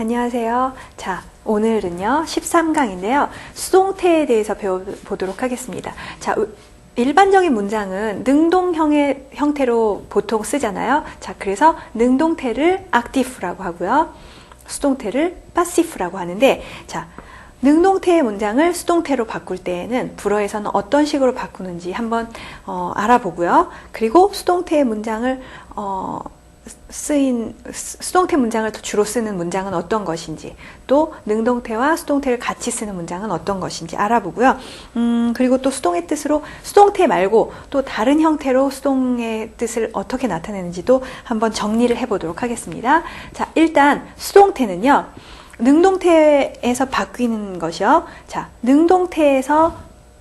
안녕하세요. 자, 오늘은요, 13강인데요. 수동태에 대해서 배워보도록 하겠습니다. 자, 일반적인 문장은 능동형의 형태로 보통 쓰잖아요. 자, 그래서 능동태를 active라고 하고요. 수동태를 passive라고 하는데, 자, 능동태의 문장을 수동태로 바꿀 때에는 불어에서는 어떤 식으로 바꾸는지 한번 알아보고요. 그리고 수동태의 문장을 수동태 문장을 주로 쓰는 문장은 어떤 것인지, 또 능동태와 수동태를 같이 쓰는 문장은 어떤 것인지 알아보고요. 그리고 또 수동의 뜻으로 수동태 말고 또 다른 형태로 수동의 뜻을 어떻게 나타내는지도 한번 정리를 해보도록 하겠습니다. 자, 일단 수동태는요, 능동태에서 바뀌는 것이요. 자, 능동태에서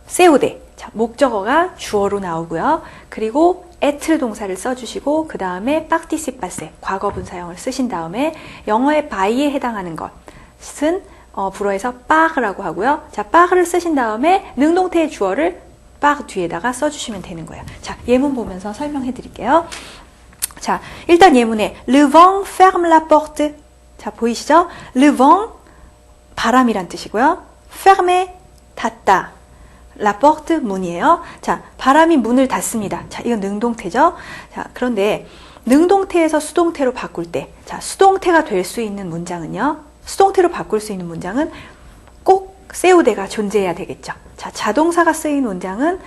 세우되, 자, 목적어가 주어로 나오고요. 그리고 être 동사를 써주시고 그 다음에 participe passé, 과거분사형을 쓰신 다음에 영어의 by에 해당하는 것은 불어에서 par라고 하고요. 자, par를 쓰신 다음에 능동태의 주어를 par 뒤에다가 써주시면 되는 거예요. 자, 예문 보면서 설명해 드릴게요. 자, 일단 예문에 le vent ferme la porte. 자, 보이시죠? le vent, 바람이란 뜻이고요. fermer, 닫다. la porte, 문이에요. 자, 바람이 문을 닫습니다. 자, 이건 능동태죠. 자, 그런데 능동태에서 수동태로 바꿀 때, 자, 수동태가 될 수 있는 문장은요, 수동태로 바꿀 수 있는 문장은 꼭 세우대가 존재해야 되겠죠. 자, 자동사가 쓰인 문장은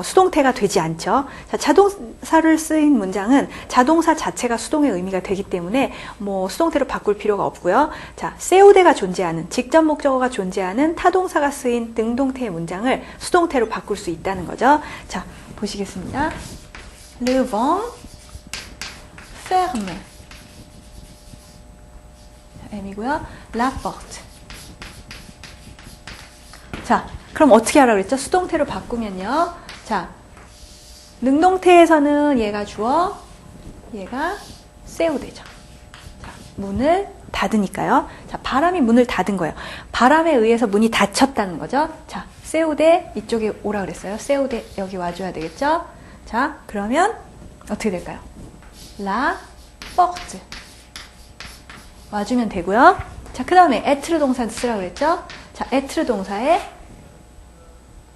수동태가 되지 않죠. 자, 자동사를 쓰인 문장은 자동사 자체가 수동의 의미가 되기 때문에 뭐 수동태로 바꿀 필요가 없고요. 자, 세우대가 존재하는, 직접 목적어가 존재하는 타동사가 쓰인 능동태의 문장을 수동태로 바꿀 수 있다는 거죠. 자, 보시겠습니다. Le vent ferme. M이고요. La porte. 자, 그럼 어떻게 하라고 그랬죠? 수동태로 바꾸면요. 자, 능동태에서는 얘가 주어, 얘가 세우대죠. 자, 문을 닫으니까요. 자, 바람이 문을 닫은 거예요. 바람에 의해서 문이 닫혔다는 거죠. 자, 세우대 이쪽에 오라 그랬어요. 세우대 여기 와줘야 되겠죠? 자, 그러면 어떻게 될까요? La porte. 와주면 되고요. 자, 그 다음에 être 동사 쓰라고 그랬죠? 자, être 동사에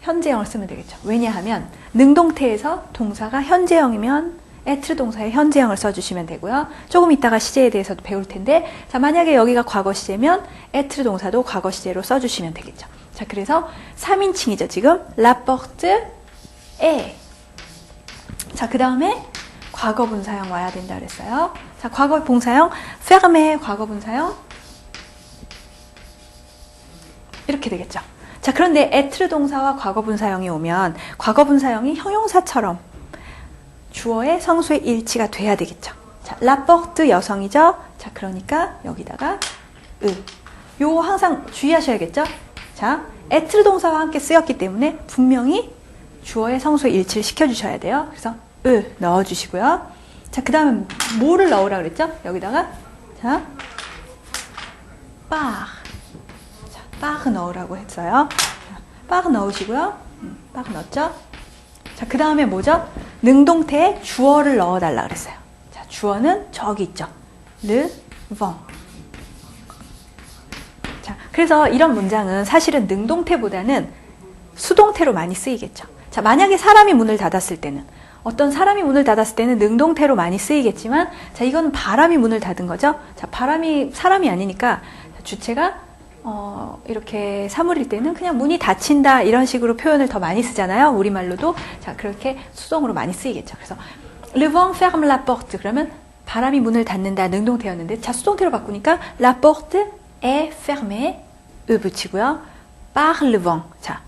현재형을 쓰면 되겠죠. 왜냐하면 능동태에서 동사가 현재형이면 être 동사에 현재형을 써주시면 되고요. 조금 이따가 시제에 대해서도 배울 텐데, 자, 만약에 여기가 과거 시제면 être 동사도 과거 시제로 써주시면 되겠죠. 자, 그래서 3인칭이죠. 지금 la porte est. 자, 그 다음에 과거 분사형 와야 된다 그랬어요. 자, 과거 분사형 fermer, 과거 분사형 이렇게 되겠죠. 자, 그런데 être 동사와 과거분사형이 오면 과거분사형이 형용사처럼 주어의 성수의 일치가 돼야 되겠죠. 자, la porte 여성이죠. 자, 그러니까 여기다가 요 항상 주의하셔야겠죠. 자, être 동사와 함께 쓰였기 때문에 분명히 주어의 성수의 일치를 시켜주셔야 돼요. 그래서 넣어주시고요. 자, 그 다음에 뭐를 넣으라 그랬죠? 여기다가 자, par. par 넣으라고 했어요. par 넣으시고요. par 넣었죠? 자, 그 다음에 뭐죠? 능동태에 주어를 넣어달라 그랬어요. 자, 주어는 저기 있죠. le vent. 자, 그래서 이런 문장은 사실은 능동태보다는 수동태로 많이 쓰이겠죠. 자, 만약에 사람이 문을 닫았을 때는, 어떤 사람이 문을 닫았을 때는 능동태로 많이 쓰이겠지만, 자, 이건 바람이 문을 닫은 거죠. 자, 바람이 사람이 아니니까 주체가 이렇게 사물일 때는 그냥 문이 닫힌다 이런 식으로 표현을 더 많이 쓰잖아요. 우리말로도. 자, 그렇게 수동으로 많이 쓰이겠죠. 그래서 le vent ferme la porte. 그러면 바람이 문을 닫는다 능동태였는데, 자, 수동태로 바꾸니까 la porte est fermée. 붙이고요. par le vent. 자,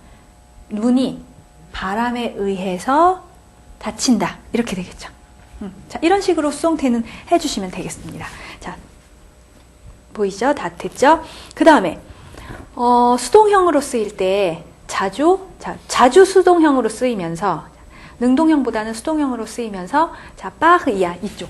문이 바람에 의해서 닫힌다 이렇게 되겠죠. 자, 이런 식으로 수동태는 해주시면 되겠습니다. 자, 보이죠? 다 됐죠? 그 다음에 수동형으로 쓰일 때 자주 수동형으로 쓰이면서, 능동형보다는 수동형으로 쓰이면서, 자, par이야 이쪽.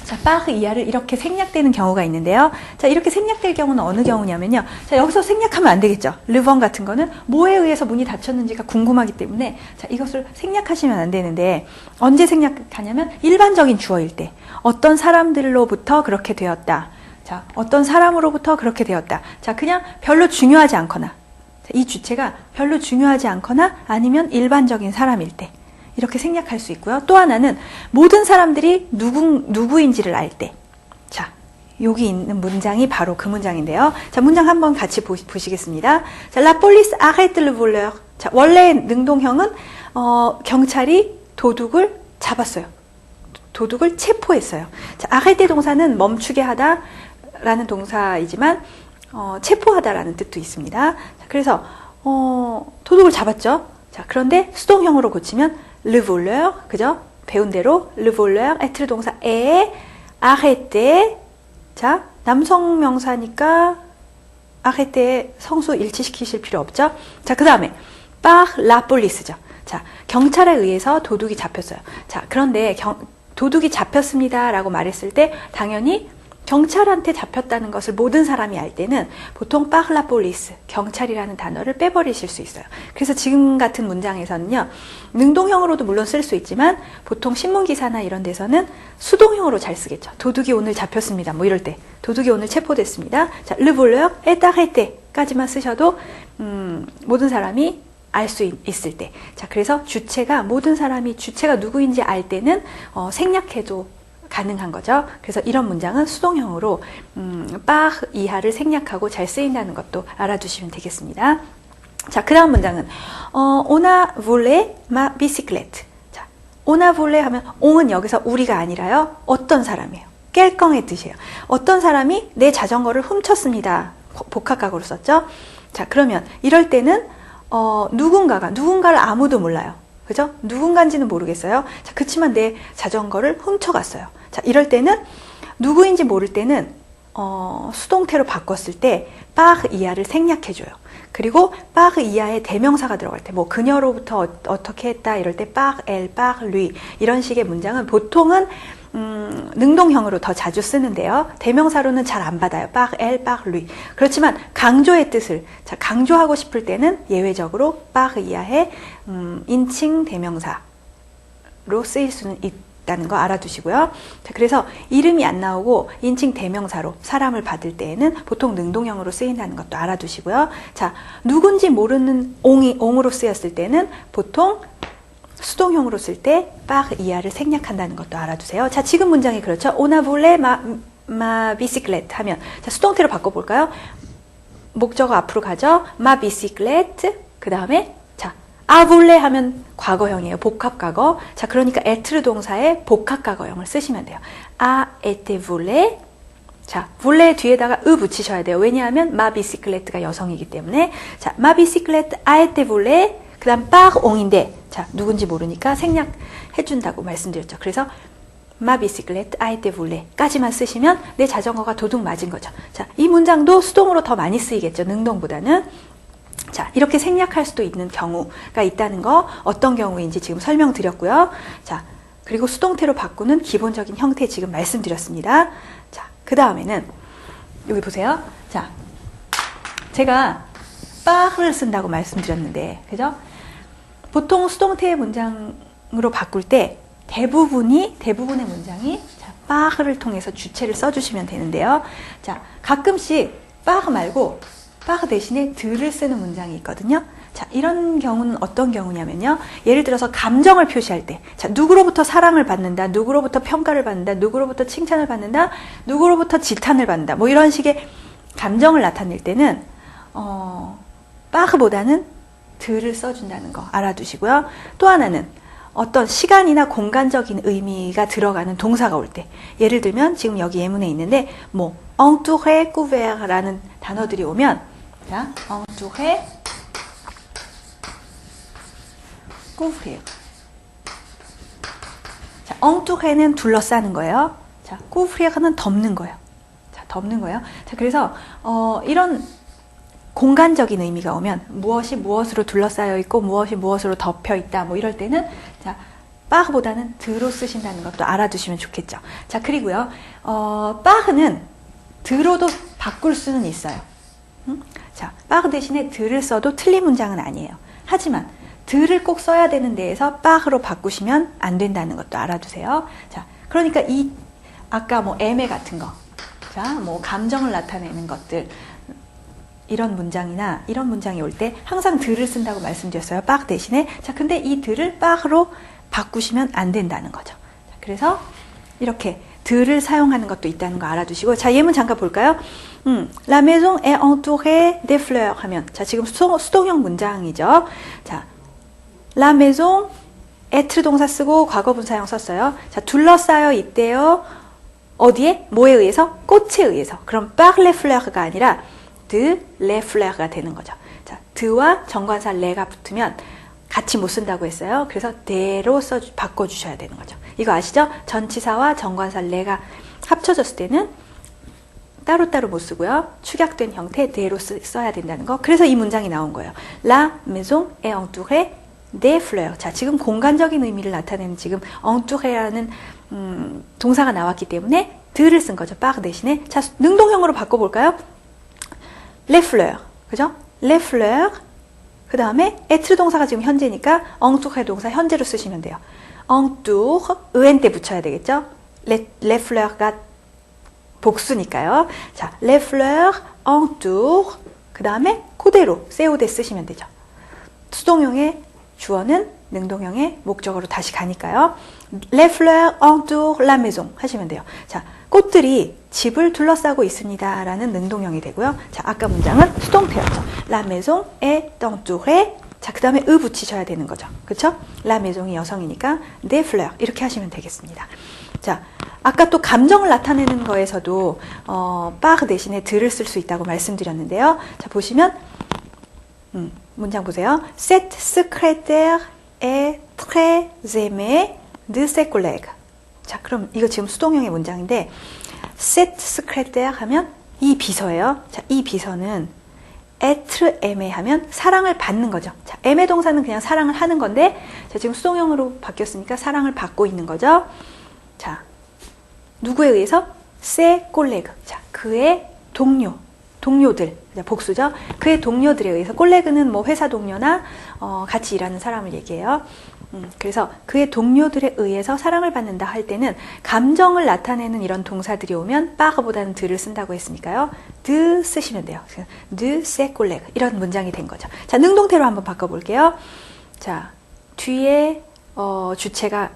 자, par 이하를 이렇게 생략되는 경우가 있는데요. 자, 이렇게 생략될 경우는 어느 경우냐면요. 자, 여기서 생략하면 안 되겠죠. le vent 같은 거는 뭐에 의해서 문이 닫혔는지가 궁금하기 때문에 자, 이것을 생략하시면 안 되는데 언제 생략하냐면 일반적인 주어일 때 어떤 사람들로부터 그렇게 되었다. 자, 어떤 사람으로부터 그렇게 되었다. 자, 그냥 별로 중요하지 않거나 이 주체가 별로 중요하지 않거나 아니면 일반적인 사람일 때 이렇게 생략할 수 있고요. 또 하나는 모든 사람들이 누구인지를 알 때. 자, 여기 있는 문장이 바로 그 문장인데요. 자, 문장 한번 같이 보시겠습니다. 자, La police arrête le voleur. 자, 원래 능동형은 경찰이 도둑을 잡았어요. 도둑을 체포했어요. 자, arrêter 동사는 멈추게 하다라는 동사이지만 체포하다라는 뜻도 있습니다. 자, 그래서 도둑을 잡았죠. 자, 그런데 수동형으로 고치면 le voleur, 그죠? 배운 대로 le voleur, être 동사에 arrêter. 자, 남성 명사니까 arrêter 성수 일치시키실 필요 없죠? 자, 그 다음에 par la police죠. 자, 경찰에 의해서 도둑이 잡혔어요. 자, 그런데 도둑이 잡혔습니다라고 말했을 때 당연히 경찰한테 잡혔다는 것을 모든 사람이 알 때는 보통 par la police, 경찰이라는 단어를 빼버리실 수 있어요. 그래서 지금 같은 문장에서는요. 능동형으로도 물론 쓸 수 있지만 보통 신문기사나 이런 데서는 수동형으로 잘 쓰겠죠. 도둑이 오늘 잡혔습니다. 뭐 이럴 때. 도둑이 오늘 체포됐습니다. 자, le voleur est arrêté 까지만 쓰셔도 모든 사람이 알 수 있을 때. 자, 그래서 주체가 모든 사람이 주체가 누구인지 알 때는 생략해도 가능한 거죠. 그래서 이런 문장은 수동형으로 par 이하를 생략하고 잘 쓰인다는 것도 알아두시면 되겠습니다. 자, 그 다음 문장은 on a volé ma bicyclette. 자, on a volé 하면 on은 여기서 우리가 아니라요. 어떤 사람이에요. quelqu'un의 뜻이에요. 어떤 사람이 내 자전거를 훔쳤습니다. 복합각으로 썼죠. 자, 그러면 이럴 때는 누군가를 아무도 몰라요. 그죠? 누군가인지는 모르겠어요. 자, 그치만 내 자전거를 훔쳐갔어요. 자, 이럴 때는 누구인지 모를 때는 수동태로 바꿨을 때 par 이하를 생략해줘요. 그리고 par 이하에 대명사가 들어갈 때, 뭐 그녀로부터 어떻게 했다 이럴 때 par elle, par lui 이런 식의 문장은 보통은 능동형으로 더 자주 쓰는데요. 대명사로는 잘 안 받아요. par elle, par lui. 그렇지만 강조의 뜻을 강조하고 싶을 때는 예외적으로 par 이하의 인칭 대명사로 쓰일 수는 있다는 거 알아두시고요. 자, 그래서 이름이 안 나오고 인칭 대명사로 사람을 받을 때에는 보통 능동형으로 쓰인다는 것도 알아두시고요. 자, 누군지 모르는 옹으로 쓰였을 때는 보통 수동형으로 쓸 때 par 이하를 생략한다는 것도 알아두세요. 자, 지금 문장이 그렇죠. On a volé ma bicyclette 하면 자, 수동태로 바꿔볼까요? 목적어 앞으로 가죠. ma bicyclette 그 다음에 자, a volé 하면 과거형이에요. 복합과거. 자, 그러니까 être 동사의 복합과거형을 쓰시면 돼요. a été volé. 자, volé 뒤에다가 으 붙이셔야 돼요. 왜냐하면 ma bicyclette가 여성이기 때문에 자, ma bicyclette a été volée 그 다음 par on인데 자, 누군지 모르니까 생략해준다고 말씀드렸죠. 그래서 ma bicyclette a été volée 까지만 쓰시면 내 자전거가 도둑 맞은 거죠. 자, 이 문장도 수동으로 더 많이 쓰이겠죠. 능동보다는. 자, 이렇게 생략할 수도 있는 경우가 있다는 거 어떤 경우인지 지금 설명드렸고요. 자, 그리고 수동태로 바꾸는 기본적인 형태 지금 말씀드렸습니다. 자, 그 다음에는 여기 보세요. 자, 제가 par를 쓴다고 말씀드렸는데 그죠? 보통 수동태의 문장으로 바꿀 때 대부분의 문장이 자, par를 통해서 주체를 써주시면 되는데요. 자, 가끔씩 par 말고 par 대신에 들을 쓰는 문장이 있거든요. 자, 이런 경우는 어떤 경우냐면요. 예를 들어서 감정을 표시할 때, 자, 누구로부터 사랑을 받는다, 누구로부터 평가를 받는다, 누구로부터 칭찬을 받는다, 누구로부터 지탄을 받는다, 뭐 이런 식의 감정을 나타낼 때는 par보다는 들을 써준다는 거 알아두시고요. 또 하나는 어떤 시간이나 공간적인 의미가 들어가는 동사가 올 때, 예를 들면 지금 여기 예문에 있는데 뭐 entourer, couvert라는 단어들이 오면 자, entourer, couvrir. 자, entourer는 둘러싸는 거예요. 자, couvrir은 덮는 거예요. 자, 덮는 거예요. 자, 그래서 이런 공간적인 의미가 오면 무엇이 무엇으로 둘러싸여 있고 무엇이 무엇으로 덮여 있다 뭐 이럴 때는 자, 빠흐보다는 드로 쓰신다는 것도 알아두시면 좋겠죠. 자, 그리고요, 빠흐는 드로도 바꿀 수는 있어요. 자, 빠흐 대신에 드를 써도 틀린 문장은 아니에요. 하지만 드를 꼭 써야 되는 데에서 빠흐로 바꾸시면 안 된다는 것도 알아두세요. 자, 그러니까 아까 뭐 애매 같은 거, 자, 뭐 감정을 나타내는 것들, 이런 문장이나 이런 문장이 올 때 항상 드를 쓴다고 말씀드렸어요. 빠흐 대신에. 자, 근데 이 드를 빠흐로 바꾸시면 안 된다는 거죠. 자, 그래서 이렇게 드를 사용하는 것도 있다는 거 알아두시고, 자, 예문 잠깐 볼까요? La maison est entourée de fleurs 하면, 자, 지금 수동형 문장이죠. 자, La maison, être 동사 쓰고 과거분사형 썼어요. 자, 둘러싸여 있대요. 어디에? 뭐에 의해서? 꽃에 의해서. 그럼 par les fleurs가 아니라 de les fleurs가 되는 거죠. 자, 드와 정관사 레가 붙으면 같이 못 쓴다고 했어요. 그래서 대로 바꿔주셔야 되는 거죠. 이거 아시죠? 전치사와 정관사 레가 합쳐졌을 때는 따로따로 못 쓰고요. 축약된 형태 대로 써야 된다는 거. 그래서 이 문장이 나온 거예요. La maison est entourée des fleurs. 자, 지금 공간적인 의미를 나타내는 지금 entouré라는 동사가 나왔기 때문에 드를 쓴 거죠. par 대신에. 자, 능동형으로 바꿔볼까요? les fleurs. 그죠? les fleurs. 그 다음에 être 동사가 지금 현재니까 entouré 동사 현재로 쓰시면 돼요. entoure, en 때 붙여야 되겠죠? les fleurs가 복수니까요. 자, les fleurs entourent. 그 다음에 그대로 cod 쓰시면 되죠. 수동형의 주어는 능동형의 목적어로 다시 가니까요. Les fleurs entourent la maison 하시면 돼요. 자, 꽃들이 집을 둘러싸고 있습니다 라는 능동형이 되고요. 자, 아까 문장은 수동태였죠. La maison est entourée. 자, 그 다음에 붙이셔야 되는 거죠. 그쵸? La maison이 여성이니까 des fleurs 이렇게 하시면 되겠습니다. 자, 아까 또 감정을 나타내는 거에서도 par 대신에 드를 쓸 수 있다고 말씀드렸는데요. 자, 보시면 문장 보세요. Cette secrétaire est très aimée de ses collègues. 자, 그럼 이거 지금 수동형의 문장인데 cette secrétaire 하면 이 비서예요. 자, 이 비서는 être aimé 하면 사랑을 받는 거죠. 자, aimer 동사는 그냥 사랑을 하는 건데, 자, 지금 수동형으로 바뀌었으니까 사랑을 받고 있는 거죠. 자, 누구에 의해서? ses collègues. 자, 그의 동료들. 복수죠. 그의 동료들에 의해서. 콜레그는 뭐 회사 동료나 같이 일하는 사람을 얘기해요. 그래서 그의 동료들에 의해서 사랑을 받는다 할 때는 감정을 나타내는 이런 동사들이 오면 par보다는 드를 쓴다고 했으니까요. de 쓰시면 돼요. de ses collègues 이런 문장이 된 거죠. 자, 능동태로 한번 바꿔볼게요. 자, 뒤에 주체가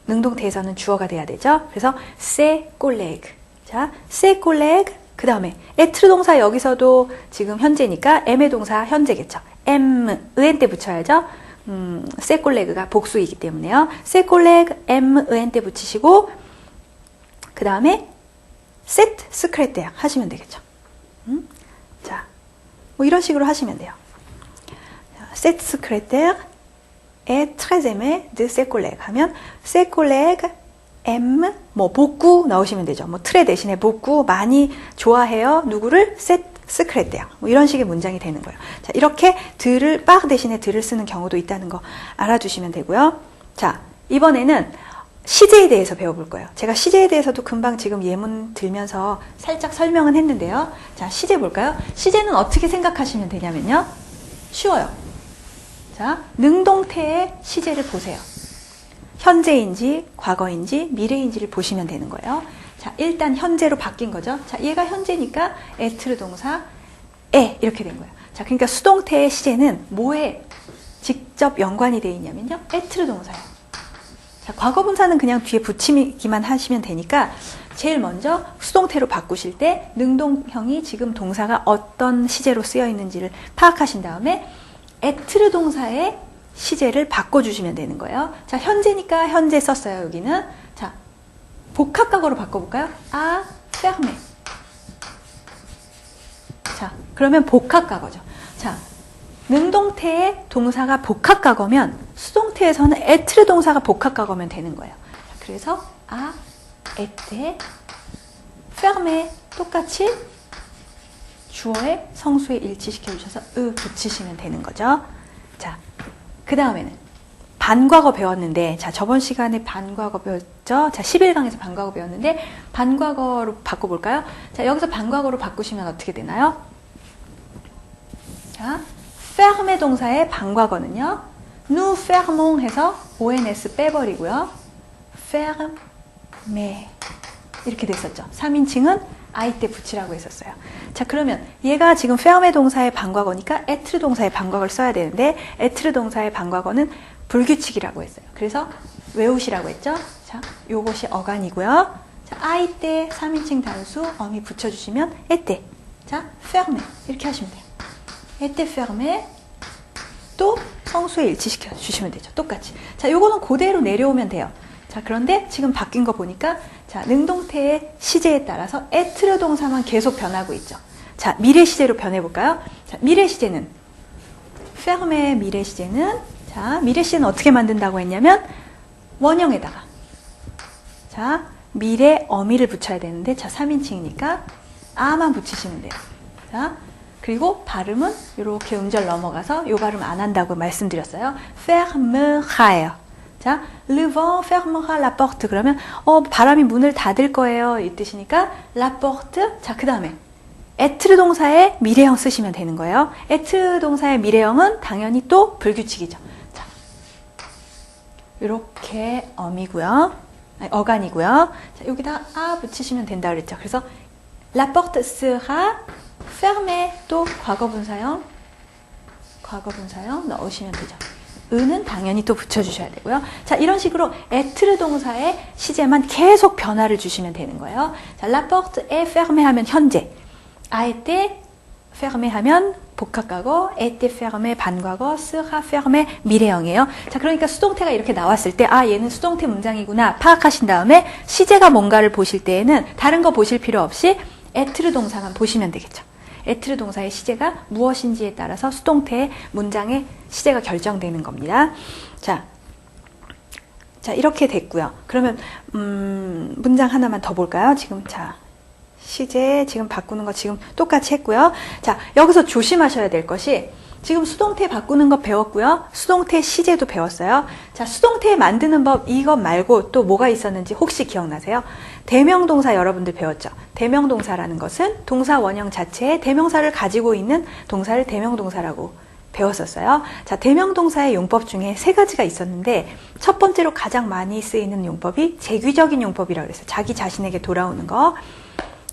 능동태에서는 주어가 돼야 되죠. 그래서 ses collègues. 자, ses collègues. 그 다음에 être 동사 여기서도 지금 현재니까 aimer 동사 현재겠죠. en 때 붙여야죠. ses collègues가 복수이기 때문에요. ses collègues en 때 붙이시고 그 다음에 cette secrétaire 하시면 되겠죠. 자, 뭐 이런 식으로 하시면 돼요. cette secrétaire est très aimée de ses collègues 하면 ses collègues 뭐 복구 넣으시면 되죠. 뭐 틀에 대신에 복구 많이 좋아해요. 누구를? cette secrétaire. 뭐 이런 식의 문장이 되는 거예요. 자, 이렇게 들을 par 대신에 들을 쓰는 경우도 있다는 거 알아두시면 되고요. 자, 이번에는 시제에 대해서 배워볼 거예요. 제가 시제에 대해서도 금방 지금 예문 들면서 살짝 설명은 했는데요. 자, 시제 볼까요? 시제는 어떻게 생각하시면 되냐면요. 쉬워요. 자, 능동태의 시제를 보세요. 현재인지 과거인지 미래인지를 보시면 되는 거예요. 자, 일단 현재로 바뀐 거죠. 자, 얘가 현재니까 être 동사 에 이렇게 된 거예요. 자, 그러니까 수동태의 시제는 뭐에 직접 연관이 되어 있냐면요. être 동사예요. 자, 과거분사는 그냥 뒤에 붙이기만 하시면 되니까 제일 먼저 수동태로 바꾸실 때 능동형이 지금 동사가 어떤 시제로 쓰여 있는지를 파악하신 다음에 être 동사의 시제를 바꿔주시면 되는 거예요. 자, 현재니까 현재 썼어요, 여기는. 자, 복합각어로 바꿔볼까요? à fermer. 자, 그러면 복합각어죠. 자, 능동태의 동사가 복합각어면 수동태에서는 être 동사가 복합각어면 되는 거예요. 자, 그래서 à être fermer 똑같이 주어의 성수에 일치시켜 주셔서 붙이시면 되는 거죠. 자, 그 다음에는 반과거 배웠는데, 자, 저번 시간에 반과거 배웠죠? 자, 11강에서 반과거 배웠는데, 반과거로 바꿔볼까요? 자, 여기서 반과거로 바꾸시면 어떻게 되나요? 자, fermer 동사의 반과거는요, nous fermons 해서 ons 빼버리고요, fermer. 이렇게 됐었죠. 3인칭은 I 때 붙이라고 했었어요. 자, 그러면 얘가 지금 fermer 동사의 반과거니까 être 동사의 반과거를 써야 되는데, être 동사의 반과거는 불규칙이라고 했어요. 그래서 외우시라고 했죠. 자, 요것이 어간이고요. 자, I 때 3인칭 단수 어미 붙여주시면 était. 자, fermer 이렇게 하시면 돼요. était fermer. 또 성수에 일치시켜 주시면 되죠. 똑같이. 자, 요거는 그대로 내려오면 돼요. 자, 그런데 지금 바뀐 거 보니까, 자, 능동태의 시제에 따라서 être 동사만 계속 변하고 있죠. 자, 미래 시제로 변해볼까요? 자, 미래 시제는 fermer 미래 시제는, 자, 미래 시제는 어떻게 만든다고 했냐면 원형에다가, 자, 미래 어미를 붙여야 되는데, 자, 3인칭이니까 아만 붙이시면 돼요. 자, 그리고 발음은 이렇게 음절 넘어가서 요 발음 안 한다고 말씀드렸어요. fermera. 자, le vent fermera la porte. 그러면 바람이 문을 닫을 거예요, 이 뜻이니까 la porte. 자, 그 다음에 être 동사의 미래형 쓰시면 되는 거예요. être 동사의 미래형은 당연히 또 불규칙이죠. 자, 이렇게 어미고요, 아니, 어간이고요. 자, 여기다 아 붙이시면 된다 그랬죠. 그래서 la porte sera fermée. 또 과거분사형 넣으시면 되죠. 은은 당연히 또 붙여주셔야 되고요. 자, 이런 식으로 être 동사의 시제만 계속 변화를 주시면 되는 거예요. 자, la porte est fermée 하면 현재, a été fermé 하면 복합과거, était fermé 반과거, sera fermé 미래형이에요. 자, 그러니까 수동태가 이렇게 나왔을 때, 아, 얘는 수동태 문장이구나 파악하신 다음에 시제가 뭔가를 보실 때에는 다른 거 보실 필요 없이 être 동사만 보시면 되겠죠. être 동사의 시제가 무엇인지에 따라서 수동태의 문장의 시제가 결정되는 겁니다. 자, 이렇게 됐고요. 그러면 문장 하나만 더 볼까요? 지금 자, 시제 지금 바꾸는 거 지금 똑같이 했고요. 자, 여기서 조심하셔야 될 것이, 지금 수동태 바꾸는 거 배웠고요. 수동태 시제도 배웠어요. 자, 수동태 만드는 법 이것 말고 또 뭐가 있었는지 혹시 기억나세요? 대명동사 여러분들 배웠죠? 대명동사라는 것은 동사 원형 자체에 대명사를 가지고 있는 동사를 대명동사라고 배웠었어요. 자, 대명동사의 용법 중에 3가지가 있었는데, 첫 번째로 가장 많이 쓰이는 용법이 재규적인 용법이라고 그랬어요. 자기 자신에게 돌아오는 거.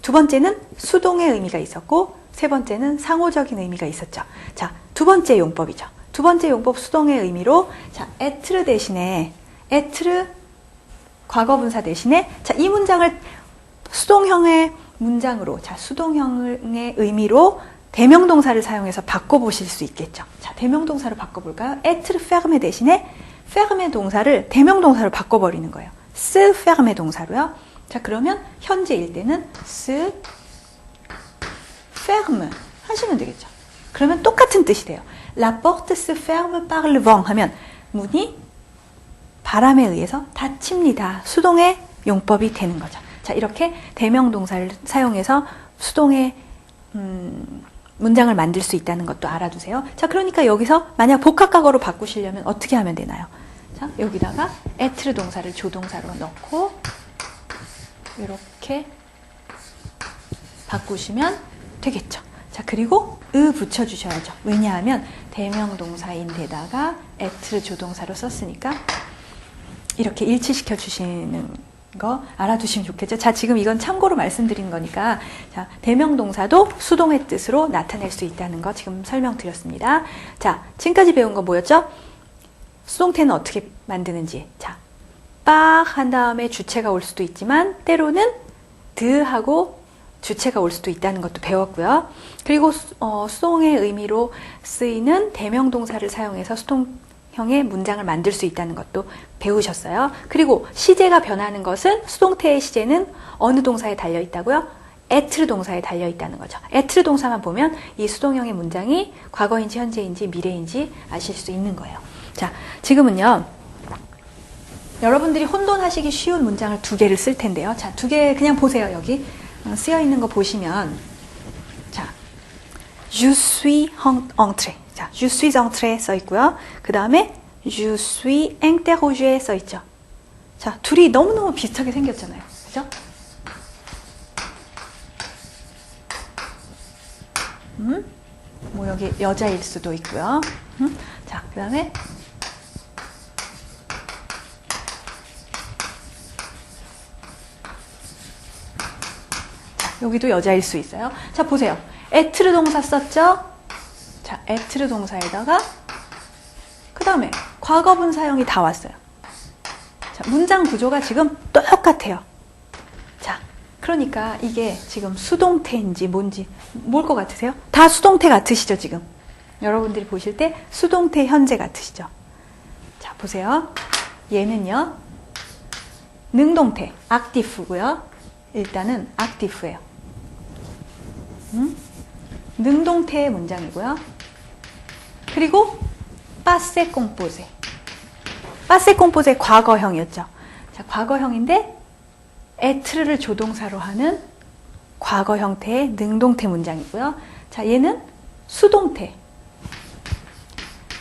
두 번째는 수동의 의미가 있었고, 세 번째는 상호적인 의미가 있었죠. 자, 두 번째 용법이죠. 두 번째 용법 수동의 의미로, 자, être 대신에, être 과거분사 대신에, 자, 이 문장을 수동형의 문장으로, 자, 수동형의 의미로 대명동사를 사용해서 바꿔보실 수 있겠죠. 자, 대명동사로 바꿔볼까요? être fermé 대신에 fermé 동사를 대명동사로 바꿔버리는 거예요. se fermé 동사로요. 자, 그러면 현재일 때는 se ferme 하시면 되겠죠. 그러면 똑같은 뜻이 돼요. La porte se ferme par le vent 하면 문이 바람에 의해서 닫힙니다. 수동의 용법이 되는 거죠. 자, 이렇게 대명동사를 사용해서 수동의 문장을 만들 수 있다는 것도 알아두세요. 자, 그러니까 여기서 만약 복합과거로 바꾸시려면 어떻게 하면 되나요? 자, 여기다가 être 동사를 조동사로 넣고 이렇게 바꾸시면 되겠죠. 자, 그리고 붙여주셔야죠. 왜냐하면 대명동사인데다가 être 조동사로 썼으니까 이렇게 일치시켜 주시는 거 알아두시면 좋겠죠. 자, 지금 이건 참고로 말씀드린 거니까, 자, 대명동사도 수동의 뜻으로 나타낼 수 있다는 거 지금 설명드렸습니다. 자, 지금까지 배운 거 뭐였죠? 수동태는 어떻게 만드는지. 자, par 한 다음에 주체가 올 수도 있지만 때로는 de 하고 주체가 올 수도 있다는 것도 배웠고요. 그리고 수동의 의미로 쓰이는 대명동사를 사용해서 수동형의 문장을 만들 수 있다는 것도 배우셨어요. 그리고 시제가 변하는 것은, 수동태의 시제는 어느 동사에 달려 있다고요? être 동사에 달려 있다는 거죠. être 동사만 보면 이 수동형의 문장이 과거인지 현재인지 미래인지 아실 수 있는 거예요. 자, 지금은요, 여러분들이 혼돈하시기 쉬운 문장을 2개를 쓸 텐데요. 자, 2개 그냥 보세요. 여기 쓰여 있는 거 보시면, 자, je suis entré. 자, je suis entré 써 있고요. 그 다음에 Je suis interrogé 써있죠. 자, 둘이 너무너무 비슷하게 생겼잖아요. 그죠? 뭐 여기 여자일 수도 있고요. 자, 그 다음에 여기도 여자일 수 있어요. 자, 보세요. 에트르 동사 썼죠? 자, 에트르 동사에다가 그 다음에 과거분 사형이 다 왔어요. 자, 문장 구조가 지금 똑같아요. 자, 그러니까 이게 지금 수동태인지 뭔지 뭘 것 같으세요? 다 수동태 같으시죠, 지금? 여러분들이 보실 때 수동태 현재 같으시죠? 자, 보세요. 얘는요, 능동태, 악티프고요. 일단은 악티프예요. 능동태의 문장이고요. 그리고 빠세 콩포제. 빠세 콩포제 과거형이었죠. 자, 과거형인데 에트르를 조동사로 하는 과거 형태의 능동태 문장이고요. 자, 얘는 수동태.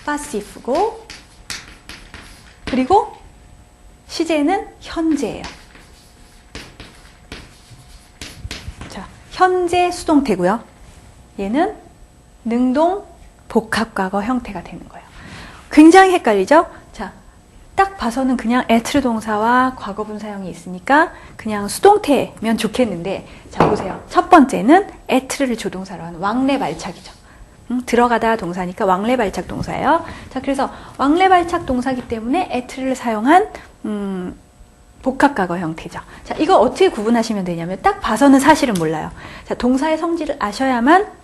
파시프고 그리고 시제는 현재예요. 자, 현재 수동태고요. 얘는 능동 복합과거 형태가 되는 거예요. 굉장히 헷갈리죠? 자, 딱 봐서는 그냥 에트르 동사와 과거분 사형이 있으니까 그냥 수동태면 좋겠는데, 자, 보세요. 첫 번째는 에트르를 조동사로 하는 왕래 발착이죠. 들어가다 동사니까 왕래 발착 동사예요. 자, 그래서 왕래 발착 동사기 때문에 에트르를 사용한 복합과거 형태죠. 자, 이거 어떻게 구분하시면 되냐면 딱 봐서는 사실은 몰라요. 자, 동사의 성질을 아셔야만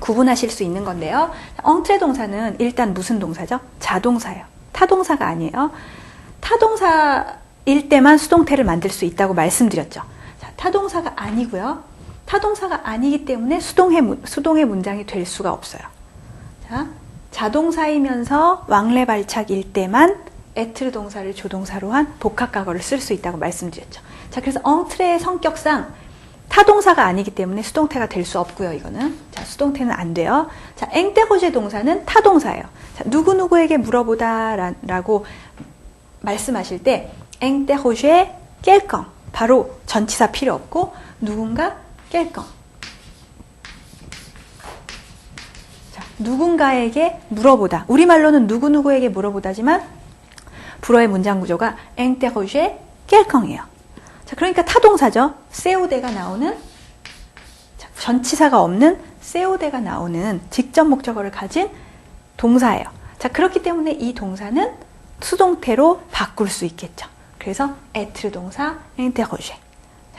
구분하실 수 있는 건데요. 엉트레 동사는 일단 무슨 동사죠? 자동사예요. 타동사가 아니에요. 타동사일 때만 수동태를 만들 수 있다고 말씀드렸죠. 자, 타동사가 아니고요. 타동사가 아니기 때문에 수동의 문장이 될 수가 없어요. 자, 자동사이면서 왕래 발착일 때만 에트르 동사를 조동사로 한 복합과거를 쓸 수 있다고 말씀드렸죠. 자, 그래서 엉트레의 성격상 타동사가 아니기 때문에 수동태가 될 수 없고요, 이거는. 자, 수동태는 안 돼요. 자, 앵테호제 동사는 타동사예요. 자, 누구누구에게 물어보다 라고 말씀하실 때, 앵테호제 quelqu'un. 바로 전치사 필요 없고, 누군가 quelqu'un. 자, 누군가에게 물어보다. 우리말로는 누구누구에게 물어보다지만, 불어의 문장 구조가 앵테호제 quelqu'un이에요. 자, 그러니까 타동사죠. 세우데가 나오는, 자, 전치사가 없는 세우데가 나오는 직접 목적어를 가진 동사예요. 자, 그렇기 때문에 이 동사는 수동태로 바꿀 수 있겠죠. 그래서 에트르 동사 인테로제.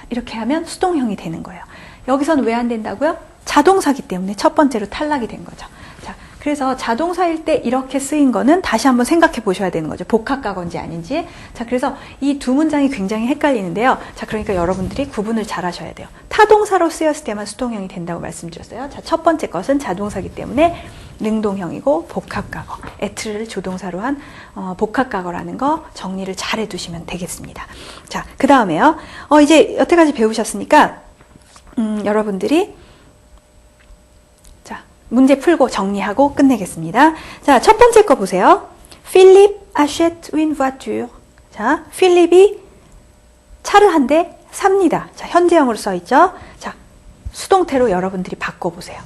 이렇게 하면 수동형이 되는 거예요. 여기서는 왜 안 된다고요? 자동사기 때문에 첫 번째로 탈락이 된 거죠. 자, 그래서 자동사일 때 이렇게 쓰인 거는 다시 한번 생각해 보셔야 되는 거죠. 복합과거인지 아닌지. 자, 그래서 이 두 문장이 굉장히 헷갈리는데요. 자, 그러니까 여러분들이 구분을 잘 하셔야 돼요. 타동사로 쓰였을 때만 수동형이 된다고 말씀드렸어요. 자, 첫 번째 것은 자동사기 때문에 능동형이고 복합과거. 에트르를 조동사로 한 복합과거라는 거 정리를 잘 해두시면 되겠습니다. 자, 그 다음에요. 이제 여태까지 배우셨으니까 여러분들이 문제 풀고 정리하고 끝내겠습니다. 자, 첫 번째 거 보세요. 필립 achète une voiture. 자, 필립이 차를 한 대 삽니다. 자, 현재형으로 써있죠. 자, 수동태로 여러분들이 바꿔보세요.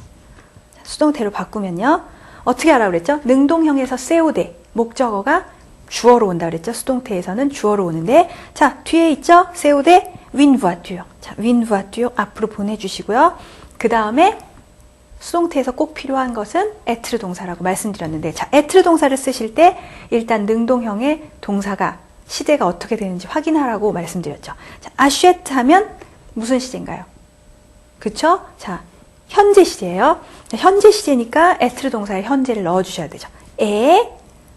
자, 수동태로 바꾸면요. 어떻게 하라고 그랬죠? 능동형에서 세우데, 목적어가 주어로 온다 그랬죠? 수동태에서는 주어로 오는데, 자, 뒤에 있죠? 세우데, une voiture. 자, une voiture 앞으로 보내주시고요. 그 다음에 수동태에서 꼭 필요한 것은 에트르 동사라고 말씀드렸는데, 자, 에트르 동사를 쓰실 때 일단 능동형의 동사가 시제가 어떻게 되는지 확인하라고 말씀드렸죠. 자, achète 하면 무슨 시제인가요? 그쵸? 자, 현재 시제예요. 자, 현재 시제니까 에트르 동사에 현재를 넣어주셔야 되죠.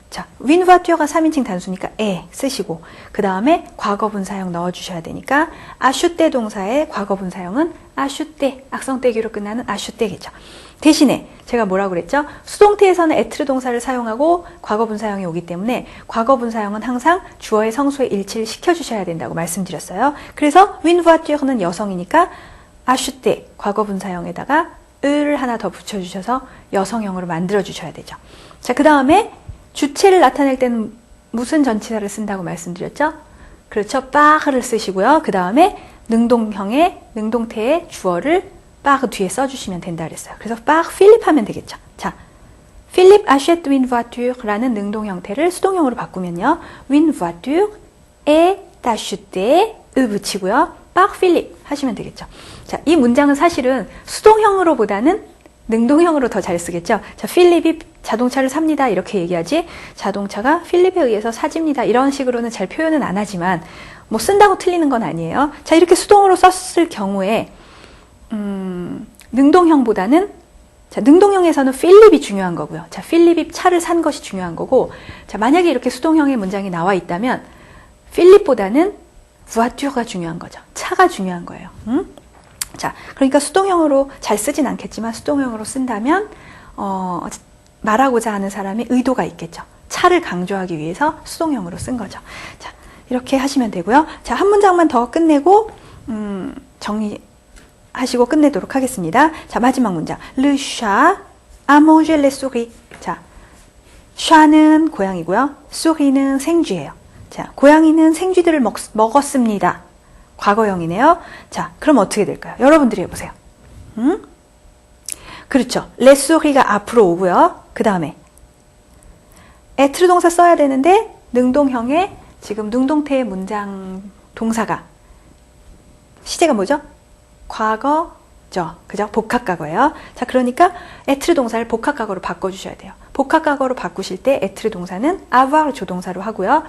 자, une voiture가 3인칭 단수니까 쓰시고, 그 다음에 과거분 사형 넣어주셔야 되니까 acheter 동사의 과거분 사형은 acheter, 악성떼기로 끝나는 acheter겠죠. 대신에 제가 뭐라고 그랬죠? 수동태에서는 에트르 동사를 사용하고 과거분 사형이 오기 때문에 과거분 사형은 항상 주어의 성수의 일치를 시켜주셔야 된다고 말씀드렸어요. 그래서 une voiture는 여성이니까 acheter, 과거분 사형에다가 을 하나 더 붙여주셔서 여성형으로 만들어주셔야 되죠. 자, 그 다음에 주체를 나타낼 때는 무슨 전치사를 쓴다고 말씀드렸죠? 그렇죠. par를 쓰시고요. 그 다음에 능동형의, 능동태의 주어를 par 뒤에 써주시면 된다 그랬어요. 그래서 par Philippe 하면 되겠죠. 자, Philippe achète une voiture라는 능동 형태를 수동형으로 바꾸면요. une voiture est achetée 을 붙이고요. par Philippe 하시면 되겠죠. 자, 이 문장은 사실은 수동형으로 보다는 능동형으로 더 잘 쓰겠죠. 자, 필립이 자동차를 삽니다. 이렇게 얘기하지. 자동차가 필립에 의해서 사집니다. 이런 식으로는 잘 표현은 안 하지만 뭐 쓴다고 틀리는 건 아니에요. 자, 이렇게 수동으로 썼을 경우에 능동형보다는 자, 능동형에서는 필립이 중요한 거고요. 자, 필립이 차를 산 것이 중요한 거고 자, 만약에 이렇게 수동형의 문장이 나와 있다면 필립보다는 voiture가 중요한 거죠. 차가 중요한 거예요. 자, 그러니까 수동형으로 잘 쓰진 않겠지만 수동형으로 쓴다면 말하고자 하는 사람의 의도가 있겠죠. 차를 강조하기 위해서 수동형으로 쓴 거죠. 자, 이렇게 하시면 되고요. 자, 한 문장만 더 끝내고 정리하시고 끝내도록 하겠습니다. 자, 마지막 문장. Le chat a mangé les souris. 자, chat는 고양이고요. souries는 생쥐예요. 자, 고양이는 생쥐들을 먹었습니다. 과거형이네요. 자, 그럼 어떻게 될까요? 여러분들이 해보세요. 그렇죠. les souries가 앞으로 오고요. 그 다음에 être 동사 써야 되는데 능동형의 지금 능동태의 문장 동사가 시제가 뭐죠? 과거죠. 그죠? 복합과거예요. 자, 그러니까 être 동사를 복합과거로 바꿔주셔야 돼요. 복합과거로 바꾸실 때 être 동사는 avoir 조동사로 하고요.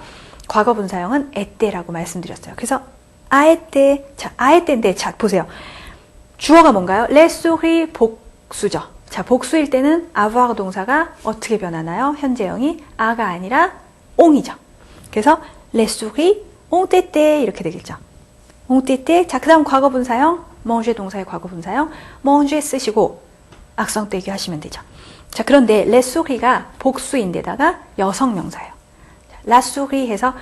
과거 분사형은 et라고 말씀드렸어요. 그래서 아에때, 자, 아에때인데, 자, 보세요. 주어가 뭔가요? les souris 복수죠. 자, 복수일 때는 avoir 동사가 어떻게 변하나요? 현재형이 아가 아니라 옹이죠. 그래서 les souris ont été 이렇게 되겠죠. ont été. 자, 그 다음 과거 분사형, manger 동사의 과거 분사형, manger 쓰시고 악성 떼기 하시면 되죠. 자, 그런데 les souries가 복수인데다가 여성 명사예요. la souris 해서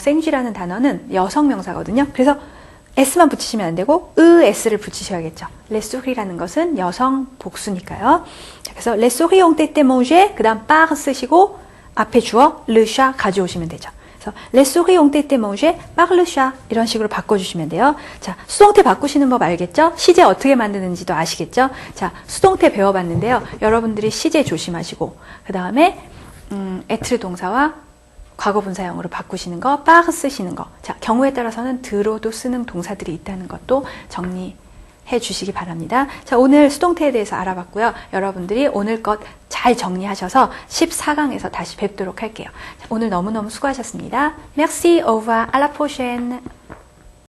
생쥐라는 단어는 여성 명사거든요. 그래서 s만 붙이시면 안 되고 s를 붙이셔야겠죠. les souries라는 것은 여성 복수니까요. 자, 그래서 les souris ont été mangées 그 다음 par 쓰시고 앞에 주어 le chat 가져오시면 되죠. 그래서 les souris ont été mangées par le chat 이런 식으로 바꿔주시면 돼요. 자, 수동태 바꾸시는 법 알겠죠? 시제 어떻게 만드는지도 아시겠죠? 자, 수동태 배워봤는데요. 여러분들이 시제 조심하시고 그 다음에 être 동사와 과거 분사형으로 바꾸시는 거, par 쓰시는 거. 자, 경우에 따라서는 드로도 쓰는 동사들이 있다는 것도 정리해 주시기 바랍니다. 자, 오늘 수동태에 대해서 알아봤고요. 여러분들이 오늘 것 잘 정리하셔서 14강에서 다시 뵙도록 할게요. 자, 오늘 너무너무 수고하셨습니다. Merci, au revoir, à la prochaine.